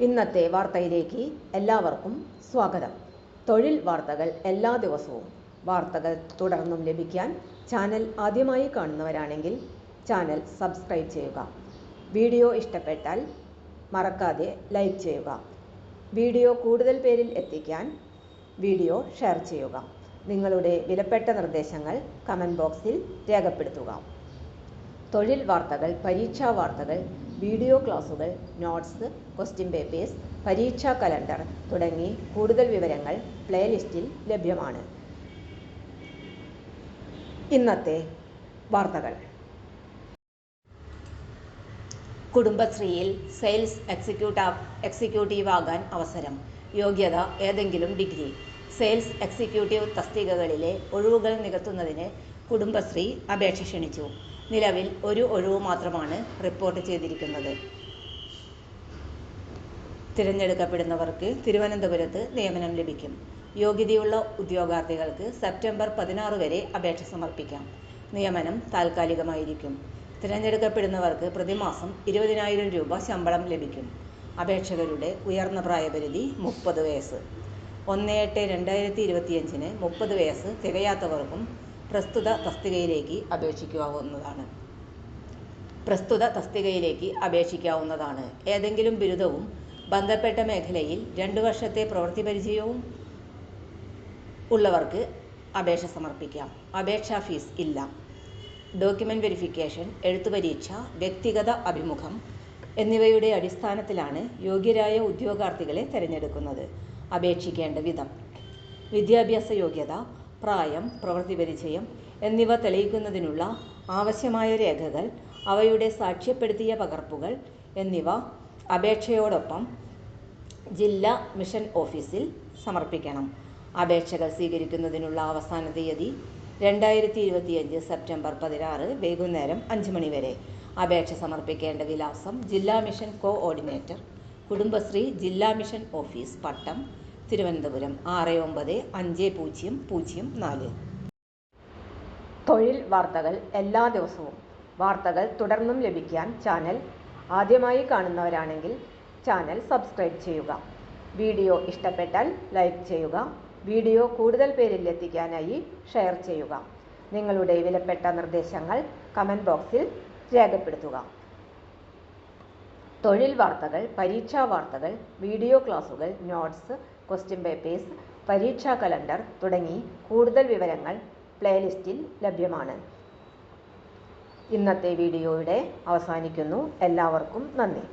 ഇന്നത്തെ വാർത്തയിലേക്ക് എല്ലാവർക്കും സ്വാഗതം. തൊഴിൽ വാർത്തകൾ എല്ലാ ദിവസവും വാർത്തകൾ തുടർന്നും ലഭിക്കാൻ ചാനൽ ആദ്യമായി കാണുന്നവരാണെങ്കിൽ ചാനൽ സബ്സ്ക്രൈബ് ചെയ്യുക. വീഡിയോ ഇഷ്ടപ്പെട്ടാൽ മറക്കാതെ ലൈക്ക് ചെയ്യുക. വീഡിയോ കൂടുതൽ പേരിൽ എത്തിക്കാൻ വീഡിയോ ഷെയർ ചെയ്യുക. നിങ്ങളുടെ വിലപ്പെട്ട നിർദ്ദേശങ്ങൾ കമൻറ്റ് ബോക്സിൽ രേഖപ്പെടുത്തുക. തൊഴിൽ വാർത്തകൾ, പരീക്ഷാ വാർത്തകൾ, വീഡിയോ ക്ലാസുകൾ, നോട്ട്സ്, ക്വസ്റ്റ്യൻ പേപ്പേഴ്സ്, പരീക്ഷാ കലണ്ടർ തുടങ്ങി കൂടുതൽ വിവരങ്ങൾ പ്ലേലിസ്റ്റിൽ ലഭ്യമാണ്. ഇന്നത്തെ വാർത്തകൾ. കുടുംബശ്രീയിൽ സെയിൽസ് എക്സിക്യൂട്ടീവ് ആകാൻ അവസരം. യോഗ്യത ഏതെങ്കിലും ഡിഗ്രി. സെയിൽസ് എക്സിക്യൂട്ടീവ് തസ്തികകളിലെ ഒഴിവുകൾ നികത്തുന്നതിന് കുടുംബശ്രീ അപേക്ഷ ക്ഷണിച്ചു. നിലവിൽ ഒരു ഒഴിവ് മാത്രമാണ് റിപ്പോർട്ട് ചെയ്തിരിക്കുന്നത്. തിരഞ്ഞെടുക്കപ്പെടുന്നവർക്ക് തിരുവനന്തപുരത്ത് നിയമനം ലഭിക്കും. യോഗ്യതയുള്ള ഉദ്യോഗാർത്ഥികൾക്ക് സെപ്റ്റംബർ 16 വരെ അപേക്ഷ സമർപ്പിക്കാം. നിയമനം താൽക്കാലികമായിരിക്കും. തിരഞ്ഞെടുക്കപ്പെടുന്നവർക്ക് പ്രതിമാസം 20,000 രൂപ ശമ്പളം ലഭിക്കും. അപേക്ഷകരുടെ ഉയർന്ന പ്രായപരിധി 30 വയസ്സ്. 1/8/2025 30 വയസ്സ് തികയാത്തവർക്കും പ്രസ്തുത തസ്തികയിലേക്ക് അപേക്ഷിക്കാവുന്നതാണ്. ഏതെങ്കിലും ബിരുദവും ബന്ധപ്പെട്ട മേഖലയിൽ 2 വർഷത്തെ പ്രവൃത്തി പരിചയവും ഉള്ളവർക്ക് അപേക്ഷ സമർപ്പിക്കാം. അപേക്ഷാ ഫീസ് ഇല്ല. ഡോക്യുമെന്റ് വെരിഫിക്കേഷൻ, എഴുത്തുപരീക്ഷ, വ്യക്തിഗത അഭിമുഖം എന്നിവയുടെ അടിസ്ഥാനത്തിലാണ് യോഗ്യരായ ഉദ്യോഗാർത്ഥികളെ തിരഞ്ഞെടുക്കുന്നത്. അപേക്ഷിക്കേണ്ട വിധം: വിദ്യാഭ്യാസ യോഗ്യത, പ്രായം, പ്രവൃത്തി പരിചയം എന്നിവ തെളിയിക്കുന്നതിനുള്ള ആവശ്യമായ രേഖകൾ, അവയുടെ സാക്ഷ്യപ്പെടുത്തിയ പകർപ്പുകൾ എന്നിവ അപേക്ഷയോടൊപ്പം ജില്ലാ മിഷൻ ഓഫീസിൽ സമർപ്പിക്കണം. അപേക്ഷകൾ സ്വീകരിക്കുന്നതിനുള്ള അവസാന തീയതി 2025 സെപ്റ്റംബർ 16 വൈകുന്നേരം 5 മണി വരെ. അപേക്ഷ സമർപ്പിക്കേണ്ട വിലാസം: ജില്ലാ മിഷൻ കോഓർഡിനേറ്റർ, കുടുംബശ്രീ ജില്ലാ മിഷൻ ഓഫീസ്, പട്ടം, തിരുവനന്തപുരം 695004. തൊഴിൽ വാർത്തകൾ എല്ലാ ദിവസവും വാർത്തകൾ തുടർന്നും ലഭിക്കാൻ ചാനൽ ആദ്യമായി കാണുന്നവരാണെങ്കിൽ ചാനൽ സബ്സ്ക്രൈബ് ചെയ്യുക. വീഡിയോ ഇഷ്ടപ്പെട്ടാൽ ലൈക്ക് ചെയ്യുക. വീഡിയോ കൂടുതൽ പേരിൽ എത്തിക്കാനായി ഷെയർ ചെയ്യുക. നിങ്ങളുടെ വിലപ്പെട്ട നിർദ്ദേശങ്ങൾ കമൻറ്റ് ബോക്സിൽ രേഖപ്പെടുത്തുക. തൊഴിൽ വാർത്തകൾ, പരീക്ഷാ വാർത്തകൾ, വീഡിയോ ക്ലാസുകൾ, നോട്ട്സ്, ക്വസ്റ്റ്യൻ പേപ്പേഴ്സ്, പരീക്ഷാ കലണ്ടർ തുടങ്ങി കൂടുതൽ വിവരങ്ങൾ പ്ലേലിസ്റ്റിൽ ലഭ്യമാണ്. ഇന്നത്തെ വീഡിയോയുടെ അവസാനിക്കുന്നു. എല്ലാവർക്കും നന്ദി.